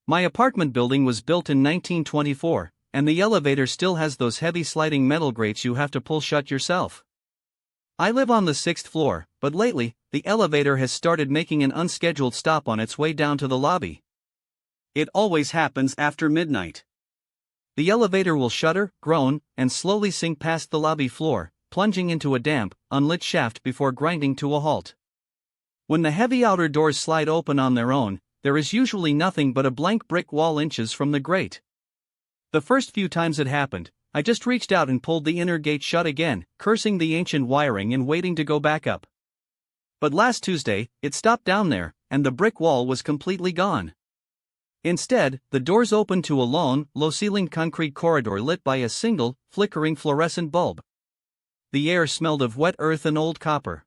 My apartment building was built in 1924, and the elevator still has those heavy sliding metal grates you have to pull shut yourself. I live on the 6th floor, but lately, the elevator has started making an unscheduled stop on its way down to the lobby. It always happens after midnight. The elevator will shudder, groan, and slowly sink past the lobby floor, plunging into a damp, unlit shaft before grinding to a halt. When the heavy outer doors slide open on their own, there is usually nothing but a blank brick wall inches from the grate. The first few times it happened, I just reached out and pulled the inner gate shut again, cursing the ancient wiring and waiting to go back up. But last Tuesday, it stopped down there, and the brick wall was completely gone. Instead, the doors opened to a long, low-ceilinged concrete corridor lit by a single, flickering fluorescent bulb. The air smelled of wet earth and old copper.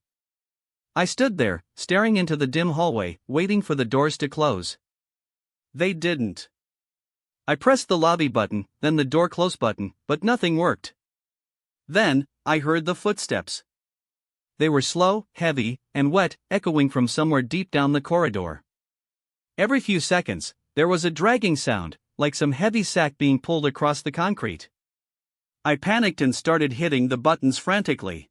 I stood there, staring into the dim hallway, waiting for the doors to close. They didn't. I pressed the lobby button, then the door close button, but nothing worked. Then, I heard the footsteps. They were slow, heavy, and wet, echoing from somewhere deep down the corridor. Every few seconds, there was a dragging sound, like some heavy sack being pulled across the concrete. I panicked and started hitting the buttons frantically.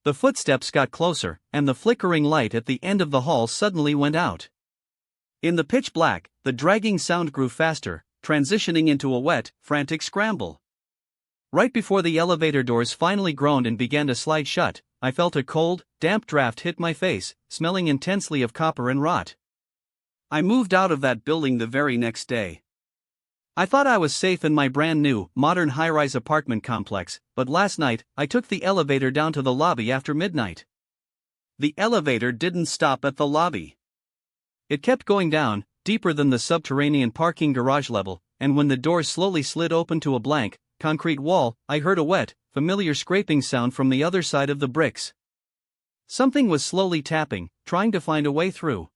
The footsteps got closer, and the flickering light at the end of the hall suddenly went out. In the pitch black, the dragging sound grew faster, transitioning into a wet, frantic scramble. Right before the elevator doors finally groaned and began to slide shut, I felt a cold, damp draft hit my face, smelling intensely of copper and rot. I moved out of that building the very next day. I thought I was safe in my brand new, modern high-rise apartment complex, but last night, I took the elevator down to the lobby after midnight. The elevator didn't stop at the lobby. It kept going down, deeper than the subterranean parking garage level, and when the doors slowly slid open to a blank, concrete wall, I heard a wet, familiar scraping sound from the other side of the bricks. Something was slowly tapping, trying to find a way through.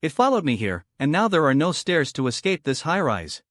It followed me here, and now there are no stairs to escape this high-rise.